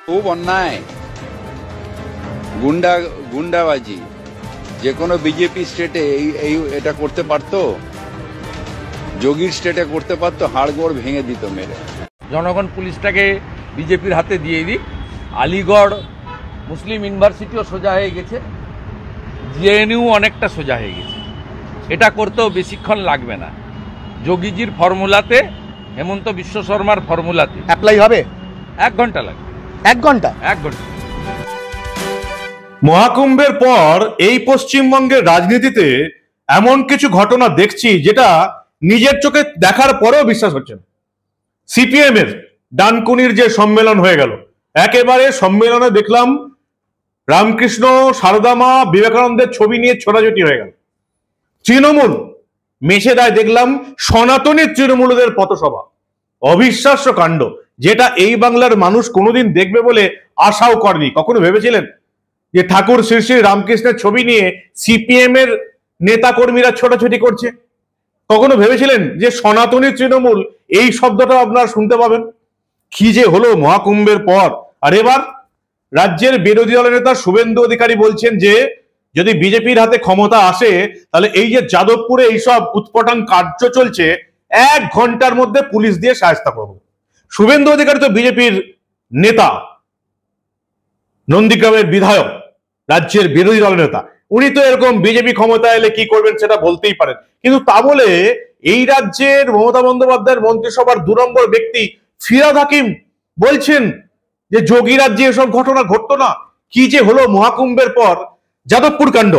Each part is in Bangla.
খুব অন্যায়, গুন্ডাবাজি। যে কোনো বিজেপি স্টেটে এটা করতে পারতো, যোগীর স্টেটে করতে পারতো, হাড়গোড় ভেঙে দিত মেরে। জনগণ পুলিশটাকে বিজেপির হাতে দিয়ে দিক। আলিগড় মুসলিম ইউনিভার্সিটিও সোজা হয়ে গেছে, জেএনইউ অনেকটা সোজা হয়ে গেছে। এটা করতেও বেশিক্ষণ লাগবে না। যোগীজির ফর্মুলাতে, হেমন্ত বিশ্ব শর্মার ফর্মুলাতে অ্যাপ্লাই হবে। 1 ঘন্টা লাগবে। 1 ঘন্টা? 1 ঘন্টা। মহাকুম্ভের পর এই পশ্চিমবঙ্গের রাজনীতিতে এমন কিছু ঘটনা দেখছি যেটা নিজের চোখে দেখার পরেও বিশ্বাস হচ্ছে না। সিপিএম এর ডানকুনির যে সম্মেলন হয়ে গেল, একেবারে সম্মেলনে দেখলাম রামকৃষ্ণ, সারদা মা, বিবেকানন্দের ছবি নিয়ে ছোটাছুটি হয়ে গেল। তৃণমূল মেছেদায় দেখলাম সনাতনী তৃণমূলদের পথসভা। অবিশ্বাস্য কাণ্ড, যেটা এই বাংলার মানুষ কোনোদিন দেখবে বলে আশাও করেনি। কখনো ভেবেছিলেন যে ঠাকুর শ্রী শ্রী রামকৃষ্ণের ছবি নিয়ে সিপিএম এর নেতা কর্মীরা ছোটাছুটি করছে? কখনো ভেবেছিলেন যে সনাতনী তৃণমূল এই শব্দটা আপনারা শুনতে পাবেন? কি যে হলো মহাকুম্ভের পর। আর এবার রাজ্যের বিরোধী দলের নেতা শুভেন্দু অধিকারী বলছেন যে যদি বিজেপির হাতে ক্ষমতা আসে তাহলে এই যে যাদবপুরে এইসব উৎপটাং কার্য চলছে 1 ঘন্টার মধ্যে পুলিশ দিয়ে শায়েস্তা করব। শুভেন্দু অধিকারী তো বিজেপির নেতা, নন্দীগ্রামের বিধায়ক, রাজ্যের বিরোধী দলের নেতা। উনি তো এরকম বিজেপি ক্ষমতা এলে কি করবেন সেটা বলতেই পারেন, কিন্তু তা বলে এই রাজ্যের মমতা বন্দ্যোপাধ্যায়ের মন্ত্রিসভার 2 নম্বর ব্যক্তি ফিরহাদ হাকিম বলছেন যে যোগী রাজ্যে এসব ঘটনা ঘটতো না। কি যে হলো মহাকুম্ভের পর। যাদবপুর কাণ্ড,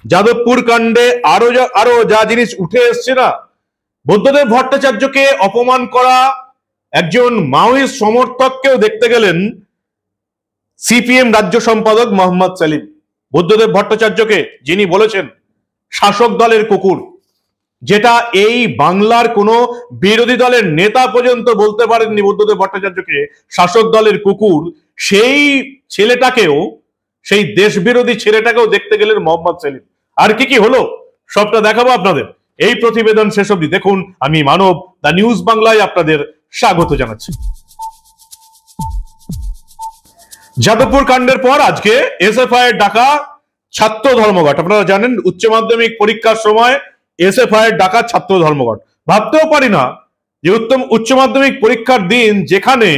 যাদবপুর কাণ্ডে আরো যা জিনিস উঠে এসছে না, বুদ্ধদেব ভট্টাচার্যকে অপমান করা একজন মাওয়িস্ট সমর্থককেও দেখতে গেলেন সিপিএম রাজ্য সম্পাদক মোহাম্মদ সেলিম। বুদ্ধদেব ভট্টাচার্যকে যিনি বলেছেন শাসক দলের কুকুর, যেটা এই বাংলার কোনো বিরোধী দলের নেতা পর্যন্ত বলতে পারেননি বুদ্ধদেব ভট্টাচার্যকে শাসক দলের কুকুর, সেই ছেলেটাকেও, সেই দেশ বিরোধী ছেলেটাকেও দেখতে গেলেন মোহাম্মদ সেলিম। আর কি কি হলো সবটা দেখাবো আপনাদের। এই প্রতিবেদন শেষ অবধি দেখুন। আমি মানব, দা নিউজ বাংলায় আপনাদের স্বাগত জানাচ্ছি। যাদবপুর কাণ্ডের পর আজকে এসএফআই এর ডাকা ছাত্র ধর্মঘট। আপনারা জানেন উচ্চ মাধ্যমিক পরীক্ষার সময় এসএফআই এর ডাকা ছাত্র ধর্মঘট। ভাবতেও পারি না যে উচ্চ মাধ্যমিক পরীক্ষার দিন, যেখানে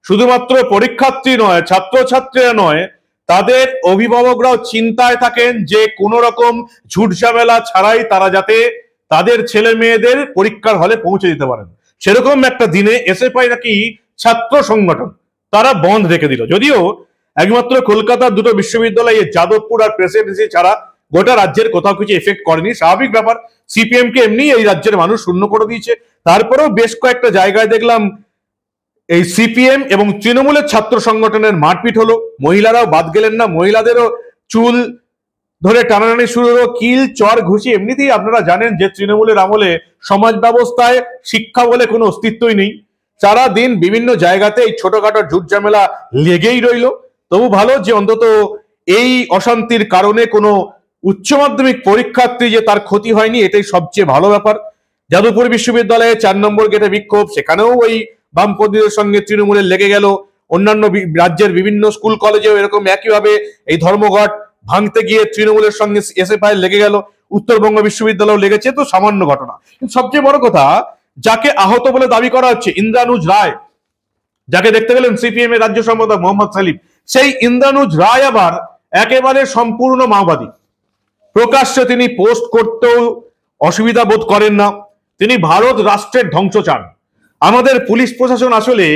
শুধুমাত্র পরীক্ষার্থী নয়, ছাত্রছাত্রীরা নয়, তাদের অভিভাবকরাও চিন্তায় থাকেন যে কোনো রকম ঝুটঝামেলা ছাড়াই তারা যাতে তাদের ছেলে মেয়েদের পরীক্ষার হলে পৌঁছে দিতে পারেন, সেরকম একটা দিনে এসএফআই নাকি ছাত্র সংগঠন তারা বন্ধ রেখে দিল। যদিও একমাত্র কলকাতার 2টো বিশ্ববিদ্যালয়ে যাদবপুর আর প্রেসিডেন্সি ছাড়া গোটা রাজ্যের কোথাও কিছু এফেক্ট করেনি, স্বাভাবিক ব্যাপার। সিপিএম কে এমনি এই রাজ্যের মানুষ শূন্য করে দিয়েছে। তারপরেও বেশ কয়েকটা জায়গায় দেখলাম এই সিপিএম এবং তৃণমূলের ছাত্র সংগঠনের মারপিট হলো। মহিলারাও বাদ গেলেন না, মহিলাদেরও চুল ধরে টানাটানি শুরু হলো, কিল চর ঘুষি। এমনিতেই আপনারা জানেন যে তৃণমূলের আমলে সমাজ ব্যবস্থায় শিক্ষা বলে কোনো অস্তিত্বই নেই। সারা দিন বিভিন্ন জায়গাতে এই ছোটখাটো ঝুট ঝামেলা লেগেই রইল। তবু ভালো যে অন্তত এই অশান্তির কারণে কোনো উচ্চ মাধ্যমিক পরীক্ষার্থী যে তার ক্ষতি হয়নি, এটাই সবচেয়ে ভালো ব্যাপার। যাদবপুর বিশ্ববিদ্যালয়ে 4 নম্বর গেটে বিক্ষোভ, সেখানেও ওই বামপন্থীদের সঙ্গে তৃণমূলের লেগে গেল। অন্যান্য রাজ্যের বিভিন্ন স্কুল কলেজেও এরকম একইভাবে এই ধর্মঘট ভাঙতে গিয়ে তৃণমূলের সঙ্গে এসএফআই লেগে গেল। উত্তরবঙ্গ বিশ্ববিদ্যালয় লেগেছে, তো সামান্য ঘটনা। কিন্তু সবচেয়ে বড় কথা, যাকে আহত বলে দাবি করা হচ্ছে ইন্দ্রানুজ রায়, যাকে দেখতে গেলেন সিপিএম এর রাজ্য সম্পাদক মোহাম্মদ সেলিম, সেই ইন্দ্রানুজ রায় আবার একেবারে সম্পূর্ণ মাওবাদী। প্রকাশ্যে তিনি পোস্ট করতেও অসুবিধা বোধ করেন না, তিনি ভারত রাষ্ট্রের ধ্বংস চান। আমাদের পুলিশ প্রশাসন আসলে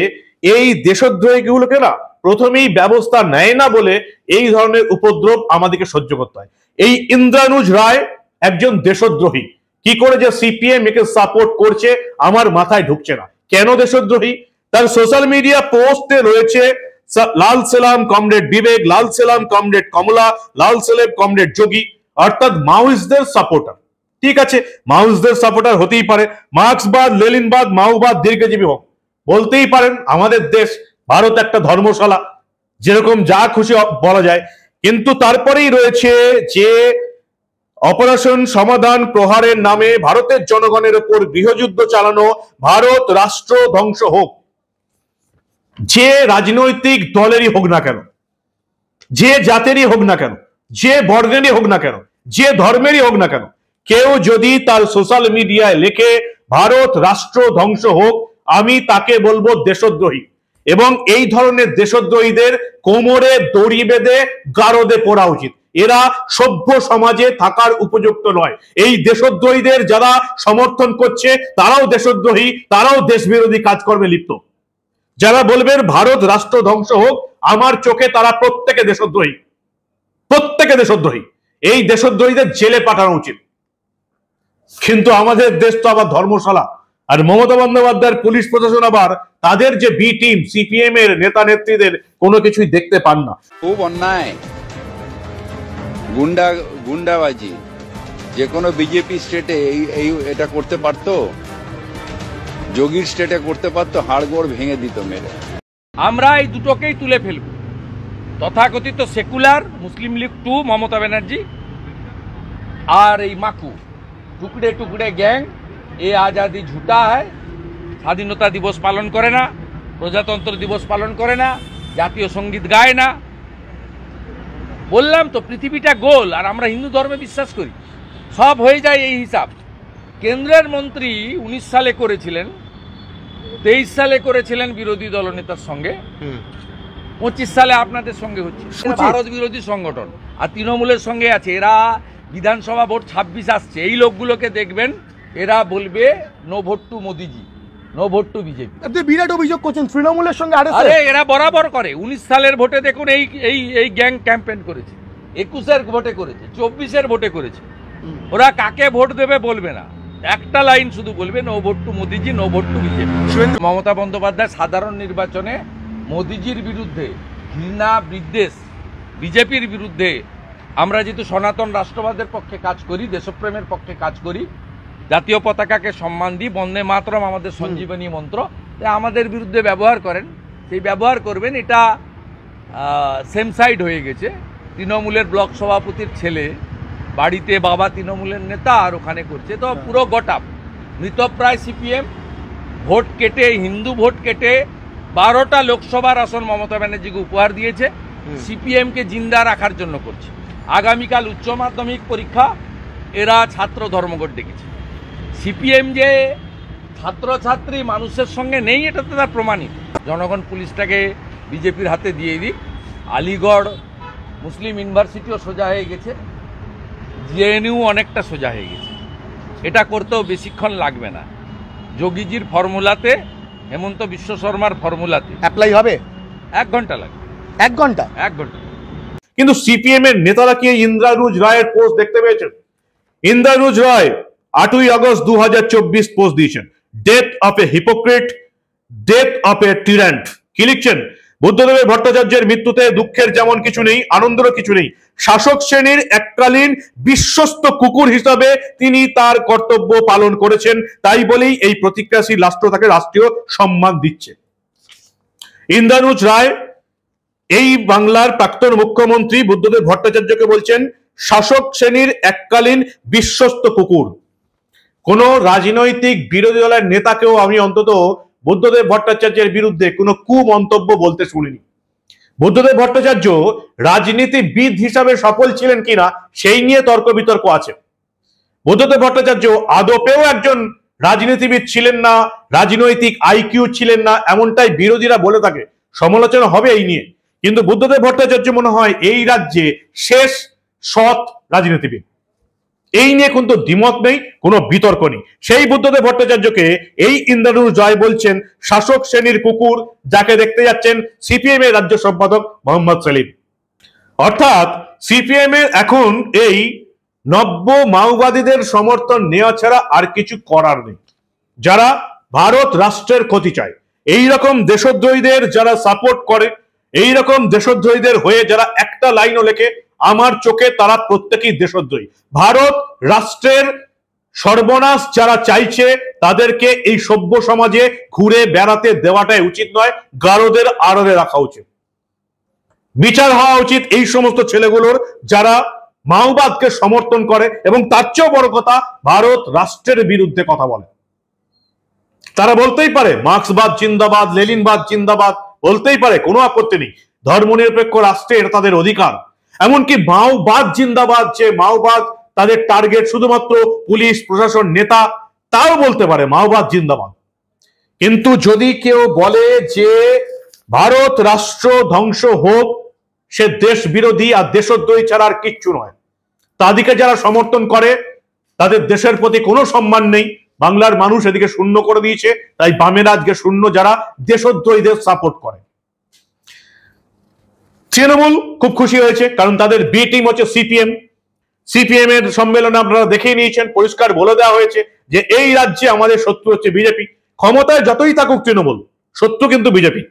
এই দেশদ্রোহীগুলোকে না প্রথমেই ব্যবস্থা নেয় না বলে এই ধরনের উপদ্রব আমাদেরকে সহ্য করতে হয়। এই ইন্দ্রানুজ রায় একজন দেশদ্রোহী। কি করে যে সিপিএম একে সাপোর্ট করছে আমার মাথায় ঢুকছে না। কেন দেশদ্রোহী? তার সোশ্যাল মিডিয়া পোস্টে রয়েছে লাল সেলাম কমরেড বিবেক, লাল সেলাম কমরেড কমলা, লাল সেলেব কমরেড যোগী, অর্থাৎ মাওয়িস্টদের সাপোর্টার। ঠিক আছে, মাওয়িস্টদের সাপোর্টার হতেই পারে, মার্ক্সবাদ, লেনিনবাদ, মাওবাদ দীর্ঘজীবী হোক, বলতেই পারেন। আমাদের দেশ ভারত একটা ধর্মশালা, যেরকম যা খুশি বলা যায়। কিন্তু তারপরেই রয়েছে যে অপারেশন সমাধান প্রহারের নামে ভারতের জনগণের উপর গৃহযুদ্ধ চালানো, ভারত রাষ্ট্র ধ্বংস হোক। যে রাজনৈতিক দলেরই হোক না কেন, যে জাতেরই হোক না কেন, যে বর্ণেরই হোক না কেন, যে ধর্মেরই হোক না কেন, কেউ যদি তার সোশ্যাল মিডিয়ায় লেখে ভারত রাষ্ট্র ধ্বংস হোক, আমি তাকে বলবো দেশদ্রোহী। এবং এই ধরনের দেশদ্রোহীদের কোমরে দড়ি বেঁধে গারদে পড়া উচিত। এরা সভ্য সমাজে থাকার উপযুক্ত নয়। এই দেশদ্রোহীদের যারা সমর্থন করছে তারাও দেশদ্রোহী, তারাও দেশবিরোধী কাজকর্মে লিপ্ত। যারা বলবেন ভারত রাষ্ট্র ধ্বংস হোক, আমার চোখে তারা প্রত্যেকে দেশদ্রোহী, প্রত্যেকে দেশদ্রোহী। এই দেশদ্রোহীদের জেলে পাঠানো উচিত। কিন্তু আমাদের দেশ তো আবার ধর্মশালা। আর মমতা বন্দ্যোপাধ্যায়ের পুলিশ প্রশাসন আবার তাদের যে বি টিম সিপিএম এর নেতা নেত্রীদের কোনো কিছুই দেখতে পান না। খুব অন্যায়, গুন্ডাবাজি। যে কোনো বিজেপি স্টেটে এটা করতে পারতো, যোগীর স্টেটে করতে পারতো, হাড়গোড় ভেঙে দিত মেরে। আমরা এই দুটোকেই তুলে ফেলব। তথাকথিত সেকুলার মুসলিম লীগ 2 মমতা ব্যানার্জি আর এই মাকু টুকড়ে টুকড়ে গ্যাং, এ আজাদি ঝুটা হয়। স্বাধীনতা দিবস পালন করে না, প্রজাতন্ত্র দিবস পালন করে না, জাতীয় সঙ্গীত গায় না। বললাম তো পৃথিবীটা গোল, আর আমরা হিন্দু ধর্মে বিশ্বাস করি, সব হয়ে যায় এই হিসাব। কেন্দ্রের মন্ত্রী 19 সালে করেছিলেন, 23 সালে করেছিলেন বিরোধী দলনেতার সঙ্গে, 25 সালে আপনাদের সঙ্গে হচ্ছে। ভারত বিরোধী সংগঠন আর তৃণমূলের সঙ্গে আছে। এরা বিধানসভা ভোট 26 আসছে, এই লোকগুলোকে দেখবেন, এরা বলবে নো ভোট টু মোদিজি, নো ভোট টু বিজেপি। আপনি বিরাট অভিযোগ করছেন তৃণমূলের সঙ্গে। আরে এরা বরাবর করে। 19 সালের ভোটে দেখুন এই গ্যাং ক্যাম্পেইন করেছে, 21-এর ভোটে করেছে, 24-এর ভোটে করেছে। ওরা কাকে ভোট দেবে বলবে না, একটা লাইন শুধু বলবে নো ভোট টু মোদিজি, no vote two BJP. Mamata Bandyopadhyay সাধারণ নির্বাচনে মোদিজির বিরুদ্ধে ঘৃণা বিদ্বেষ, বিজেপির বিরুদ্ধে, আমরা যেহেতু সনাতন রাষ্ট্রবাদের পক্ষে কাজ করি, দেশপ্রেমের পক্ষে কাজ করি, জাতীয় পতাকাকে সম্মান দিই, বন্দে মাতরম আমাদের সঞ্জীবনী মন্ত্র, তাই আমাদের বিরুদ্ধে ব্যবহার করেন, সেই ব্যবহার করবেন। এটা সেম সাইড হয়ে গেছে। তৃণমূলের ব্লক সভাপতির ছেলে বাড়িতে বাবা তৃণমূলের নেতা, আর ওখানে করছে তো পুরো গটাপ মৃতপ্রায় সিপিএম। ভোট কেটে, হিন্দু ভোট কেটে 12টা লোকসভার আসন মমতা ব্যানার্জিকে উপহার দিয়েছে, সিপিএমকে জিন্দা রাখার জন্য করছে। আগামীকাল উচ্চ মাধ্যমিক পরীক্ষা, এরা ছাত্র ধর্মঘট ডেকেছে। সিপিএম যে ছাত্রছাত্রী মানুষের সঙ্গে নেই, এটা তো তার প্রমাণিত। জনগণ পুলিশটাকে বিজেপির হাতে দিয়ে দিক। আলিগড় মুসলিম ইউনিভার্সিটিও সোজা হয়ে গেছে, জেএনইউ অনেকটা সোজা হয়ে গেছে। এটা করতেও বেশিক্ষণ লাগবে না। যোগীজির ফর্মুলাতে, হেমন্ত বিশ্ব শর্মার ফর্মুলাতে অ্যাপ্লাই হবে। 1 ঘন্টা লাগবে। 1 ঘন্টা? 1 ঘন্টা। কিন্তু সিপিএম এর নেতারা কি ইন্দ্রানুজ রায়ের পোস্ট দেখতে পেয়েছেন? ইন্দ্রানুজ রায় 8ই আগস্ট 2024 পোস্ট দিয়েছেন, death of a hypocrite, death of a tyrant. কি লিখছেন? বুদ্ধদেব ভট্টাচার্যের মৃত্যুতে দুঃখের যেমন কিছু নেই, আনন্দেরও কিছু নেই। শাসক শ্রেণীর এককালীন বিশ্বস্ত কুকুর হিসাবে তিনি তার কর্তব্য পালন করেছেন, তাই বলেই এই প্রতিক্রিয়াশীল রাষ্ট্র তাকে রাষ্ট্রীয় সম্মান দিচ্ছে। ইন্দ্রানুজ রায় এই বাংলার প্রাক্তন মুখ্যমন্ত্রী বুদ্ধদেব ভট্টাচার্যকে বলছেন শাসক শ্রেণীর এককালীন বিশ্বস্ত কুকুর। কোন রাজনৈতিক বিরোধী দলের নেতাকেও আমি অন্তত বুদ্ধদেব ভট্টাচার্যের বিরুদ্ধে কোনো কুমন্তব্য বলতে শুনিনি। বুদ্ধদেব ভট্টাচার্য রাজনীতিবিদ হিসাবে সফল ছিলেন কিনা সেই নিয়ে তর্ক বিতর্ক আছে। বুদ্ধদেব ভট্টাচার্য আদপেও একজন রাজনীতিবিদ ছিলেন না, রাজনৈতিক আইকিউ ছিলেন না, এমনটাই বিরোধীরা বলে থাকে। সমালোচনা হবে এই নিয়ে, কিন্তু বুদ্ধদেব ভট্টাচার্য মনে হয় এই রাজ্যে শেষ সৎ রাজনীতিবিদ। এই নিয়ে কিন্তু দ্বিমত নেই, কোনো বিতর্ক নেই। সেই বুদ্ধদেব ভট্টাচার্যকে এই ইন্দ্রানুজ রায় বলছেন শাসক শ্রেণীর কুকুর, যাকে দেখতে যাচ্ছেন সিপিএম এর রাজ্য সম্পাদক মোহাম্মদ সেলিম। অর্থাৎ সিপিএম এর এখন এই নব্য মাওবাদীদের সমর্থন নেওয়া ছাড়া আর কিছু করার নেই। যারা ভারত রাষ্ট্রের ক্ষতি চায়, এই রকম দেশদ্রোহীদের যারা সাপোর্ট করে, এই রকম দেশদ্রোহীদের হয়ে যারা একটা লাইনও লেখে, আমার চোখে তারা প্রত্যেকেই দেশদ্রোহী। ভারত রাষ্ট্রের সর্বনাশ যারা চাইছে তাদেরকে এই সভ্য সমাজে ঘুরে বেড়াতে দেওয়াটাই উচিত নয়, গারদের আড়ালে রাখা উচিত। বিচার হওয়া উচিত এই সমস্ত ছেলেগুলোর যারা মাওবাদকে সমর্থন করে এবং তার চেয়েও বড় কথা ভারত রাষ্ট্রের বিরুদ্ধে কথা বলে। তারা বলতেই পারে মার্ক্সবাদ জিন্দাবাদ, লেনিনবাদ জিন্দাবাদ, বলতেই পারে, কোনো আপত্তি নেই। ধর্মনিরপেক্ষ রাষ্ট্রে এটা তাদের অধিকার। এমনকি মাওবাদ জিন্দাবাদ, যে মাওবাদ তাদের টার্গেট শুধুমাত্র পুলিশ প্রশাসন নেতা, তাও বলতে পারে মাওবাদ জিন্দাবাদ। কিন্তু যদি কেউ বলে যে ভারত রাষ্ট্র ধ্বংস হোক, সে দেশ বিরোধী আর দেশদ্রোহী ছাড়া আর কিচ্ছু নয়। তাদেরকে যারা সমর্থন করে তাদের দেশের প্রতি কোনো সম্মান নেই। বাংলার মানুষ এদিকে শূন্য করে দিয়েছে, তাই বামেরা আজকে শূন্য যারা দেশদ্রোহীদের সাপোর্ট করে। তৃণমূল খুব খুশি হয়েছে, কারণ তাদের বি টিম হচ্ছে সিপিএম। সিপিএম এর সম্মেলনে আপনারা দেখে নিয়েছেন, পরিষ্কার বলে দেওয়া হয়েছে যে এই রাজ্যে আমাদের শত্রু হচ্ছে বিজেপি। ক্ষমতায় যতই থাকুক তৃণমূল, শত্রু কিন্তু বিজেপি।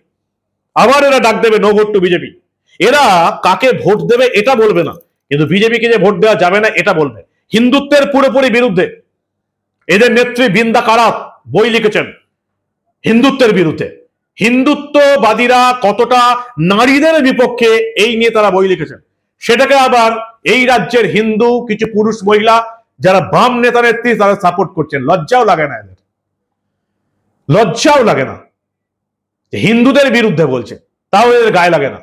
আবার এরা ডাক দেবে নো ভোট টু বিজেপি। এরা কাকে ভোট দেবে এটা বলবে না, কিন্তু বিজেপিকে যে ভোট দেওয়া যাবে না এটা বলবে। হিন্দুত্বের পুরোপুরি বিরুদ্ধে। এদের নেত্রী বৃন্দা কারাত বই লিখেছেন হিন্দুত্বের বিরুদ্ধে। হিন্দুত্ববাদীরা কতটা নারীদের বিপক্ষে এই নিয়ে তারা বই লিখেছেন, সেটাকে আবার এই রাজ্যের হিন্দু কিছু পুরুষ মহিলা যারা বাম নেতা নেত্রী তারা সাপোর্ট করছেন। লজ্জাও লাগে না এদের, লজ্জাও লাগে না। হিন্দুদের বিরুদ্ধে বলছে, তাও এদের গায়ে লাগে না।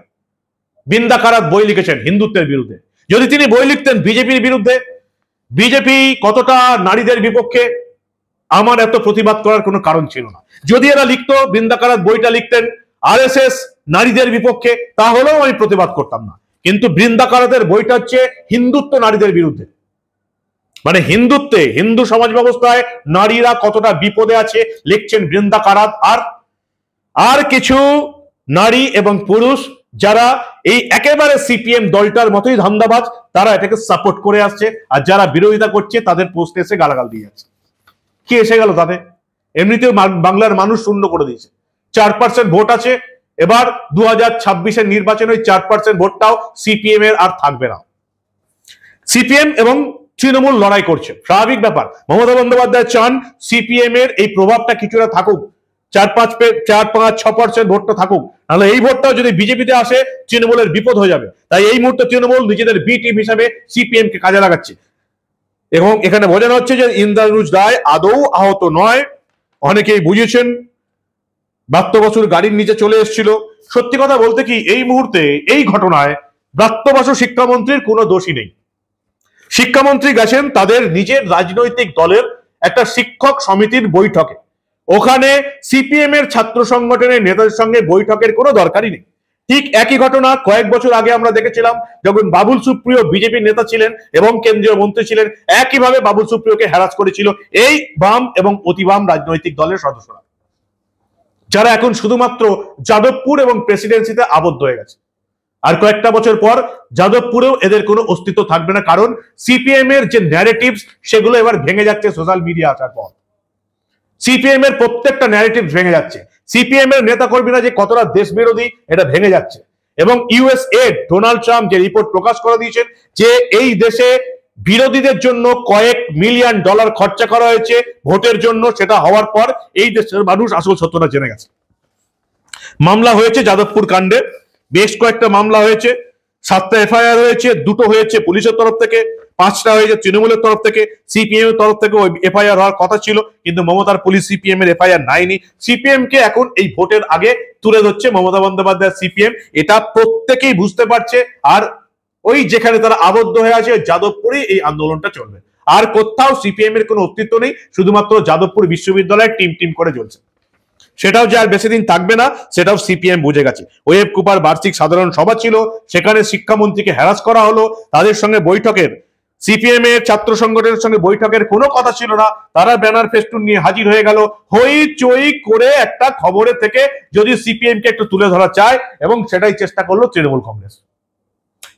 বৃন্দা কারাত বই লিখেছেন হিন্দুত্বের বিরুদ্ধে। যদি তিনি বই লিখতেন বিজেপির বিরুদ্ধে, বিজেপি কতটা নারীদের বিপক্ষে, আমার এত প্রতিবাদ করার কোনো কারণ ছিল না। যদি এরা লিখতো, বৃন্দা কারাত বইটা লিখতেন আরএসএস নারীদের বিপক্ষে, তাহলেও আমি প্রতিবাদ করতাম না। কিন্তু বৃন্দা কারাতের বইটা হচ্ছে হিন্দুত্ব নারীদের বিরুদ্ধে। মানে হিন্দুত্বে, হিন্দু সমাজ ব্যবস্থায় নারীরা কতটা বিপদে আছে লিখছেন বৃন্দা কারাত। আর কিছু নারী এবং পুরুষ যারা এই একেবারে সিপিএম দলটার মতোই ধান্দাবাজ, তারা এটাকে সাপোর্ট করে আসছে। আর যারা বিরোধিতা করছে তাদের পোস্টে এসে গালাগাল দিয়ে যাচ্ছে। কি এসে গেল তাতে? এমনিতেও বাংলার মানুষ শূন্য করে দিয়েছে। 4% ভোট আছে। এবার 2026-এর নির্বাচনে ওই 4% ভোটটাও সিপিএম এর আর থাকবে না। সিপিএম এবং তৃণমূল লড়াই করছে, স্বাভাবিক ব্যাপার। মমতা বন্দ্যোপাধ্যায় চান সিপিএম এর এই প্রভাবটা কিছুটা থাকুক, 4-5-6% ভোটটা থাকুক, নাহলে এই ভোটটাও যদি বিজেপিতে আসে তৃণমূলের বিপদ হয়ে যাবে। তাই এই মুহূর্তে তৃণমূল নিজেদের বি টিম হিসাবে সিপিএম কে কাজে লাগাচ্ছে। এবং এখানে বোঝানো হচ্ছে যে ইন্দ্রানুজ রায় আদৌ আহত নয়। অনেকেই বুঝেছেন ব্রাত্য বসুর গাড়ির নিচে চলে এসেছিল। সত্যি কথা বলতে কি, এই মুহূর্তে এই ঘটনায় ব্রাত্য বসু শিক্ষামন্ত্রীর কোনো দোষই নেই। শিক্ষামন্ত্রী গেছেন তাদের নিজের রাজনৈতিক দলের একটা শিক্ষক সমিতির বৈঠকে। ওখানে সিপিএম এর ছাত্র সংগঠনের নেতাদের সঙ্গে বৈঠকের কোনো দরকারই নেই। ঠিক একই ঘটনা কয়েক বছর আগে আমরা দেখেছিলাম, যখন বাবুল সুপ্রিয় বিজেপির নেতা ছিলেন এবং কেন্দ্রীয় মন্ত্রী ছিলেন, একইভাবে বাবুল সুপ্রিয়কে হ্যারাস করেছিল এই বাম এবং অতি বাম রাজনৈতিক দলের সদস্যরা, যারা এখন শুধুমাত্র যাদবপুর এবং প্রেসিডেন্সিতে আবদ্ধ হয়ে গেছে। আর কয়েকটা বছর পর যাদবপুরেও এদের কোনো অস্তিত্ব থাকবে না, কারণ সিপিএম এর যে ন্যারেটিভস সেগুলো এবার ভেঙে যাচ্ছে সোশ্যাল মিডিয়া আসার পর। সিপিএম এর প্রত্যেকটা ন্যারেটিভ ভেঙে যাচ্ছে। সিপিএম এর নেতা কর্মীরা যে কতটা দেশ বিরোধী এটা ভেঙে যাচ্ছে। এবং ইউএসএ ডোনাল্ড ট্রাম্প যে রিপোর্ট প্রকাশ করে দিয়েছেন যে এই দেশে বিরোধীদের জন্য কয়েক মিলিয়ন ডলার খরচা করা হয়েছে ভোটের জন্য, সেটা হওয়ার পর এই দেশের মানুষ আসল সত্যটা জেনে গেছে। মামলা হয়েছে যাদবপুর কাণ্ডে, বেশ কয়েকটা মামলা হয়েছে, 7টা এফআইআর হয়েছে, 2টো হয়েছে পুলিশের তরফ থেকে, 5টা হয়েছে তৃণমূলের তরফ থেকে। সিপিএম এর তরফ থেকে এফআইআর হওয়ার কথা ছিল, কিন্তু মমতার পুলিশ সিপিএম এর এফআইআর নাইনি। সিপিএম কে এখন এই ভোটের আগে তুলে ধরছে মমতা বন্দ্যোপাধ্যায় সিপিএম, এটা প্রত্যেকেই বুঝতে পারছে। আর ওই যেখানে তারা আবদ্ধ হয়ে আছে যাদবপুরে এই আন্দোলনটা চলবে। আর কোথাও সিপিএম এর কোনো অস্তিত্ব নেই, শুধুমাত্র যাদবপুর বিশ্ববিদ্যালয়ের টিম করে চলছে। সেটাও যে আর বেশি দিন থাকবে না সেটাও সিপিএম বুঝে গেছে। ওয়েব কুপার বার্ষিক সাধারণ সভা ছিল, সেখানে শিক্ষামন্ত্রীকে হ্যারাস করা হলো, তাদের সঙ্গে বৈঠকের, সিপিএম এর ছাত্র সংগঠনের সঙ্গে বৈঠকের কোনো কথা ছিল না। তারা ব্যানার ফেস্টুন নিয়ে হাজির হয়ে গেল, হইচই করে একটা খবরে থেকে যদি সিপিএম কে একটু তুলে ধরা চায়, এবং সেটাই চেষ্টা করলো তৃণমূল কংগ্রেস।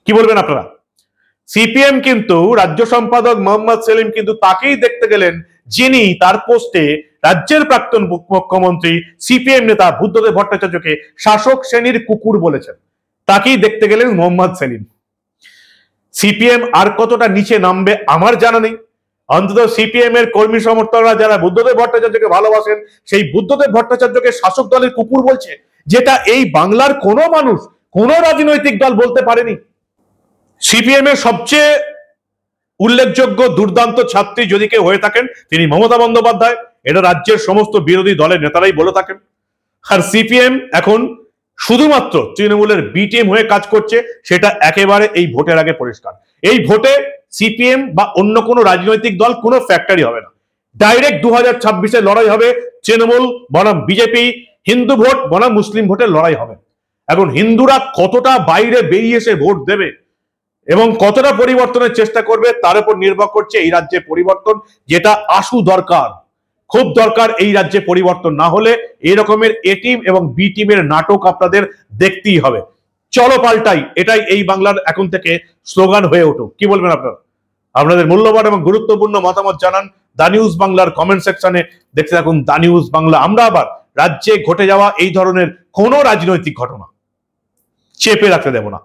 কি বলবেন আপনারা? সিপিএম কিন্তু রাজ্য সম্পাদক মোহাম্মদ সেলিম কিন্তু তাকেই দেখতে গেলেন যিনি তার পোস্টে রাজ্যের প্রাক্তন মুখ্যমন্ত্রী সিপিএম নেতা বুদ্ধদেব ভট্টাচার্যকে শাসক শ্রেণীর কুকুর বলেছেন। তাকেই দেখতে গেলেন মোহাম্মদ সেলিম। সিপিএম আর কতটা নিচে নামবে আমার জানা নেই। অন্তত সিপিএম এর কর্মী সমর্থকরা যারা বুদ্ধদেব ভট্টাচার্যকে ভালোবাসেন, সেই বুদ্ধদেব ভট্টাচার্যকে শাসক দলের কুকুর বলছে, যেটা এই বাংলার কোনো মানুষ, কোনো রাজনৈতিক দল বলতে পারেনি। সিপিএম এর সবচেয়ে উল্লেখযোগ্য দুর্দান্ত ছাত্রী যদি কেউ হয়ে থাকেন তিনি মমতা বন্দ্যোপাধ্যায়। এটা রাজ্যের সমস্ত বিরোধী দলের নেতারাই বলে থাকেন। আর সিপিএম এখন শুধুমাত্র তৃণমূলের বি টিম হয়ে কাজ করছে, সেটা একেবারে এই ভোটের আগে পরিষ্কার। এই ভোটে সিপিএম বা অন্য কোনো রাজনৈতিক দল কোনো ফ্যাক্টরি হবে না। ডাইরেক্ট 2026-এ লড়াই হবে তৃণমূল বনাম বিজেপি, হিন্দু ভোট বনাম মুসলিম ভোটের লড়াই হবে। এখন হিন্দুরা কতটা বাইরে বেরিয়ে এসে ভোট দেবে এবং কতটা পরিবর্তনের চেষ্টা করবে তার উপর নির্ভর করছে এই রাজ্যে পরিবর্তন, যেটা আশু দরকার, খুব দরকার। এই রাজ্যে পরিবর্তন না হলে এই রকমের এ টিম এবং বি টিমের নাটক আপনাদের দেখতেই হবে। চলো পাল্টাই, এটাই এই বাংলার এখন থেকে স্লোগান হয়ে উঠুক। কি বলবেন আপনারা? আপনাদের মূল্যবান এবং গুরুত্বপূর্ণ মতামত জানান দা নিউজ বাংলার কমেন্ট সেকশনে। দেখতে থাকুন দা নিউজ বাংলা। আমরা আবার রাজ্যে ঘটে যাওয়া এই ধরনের কোনো রাজনৈতিক ঘটনা চেপে রাখতে দেব না।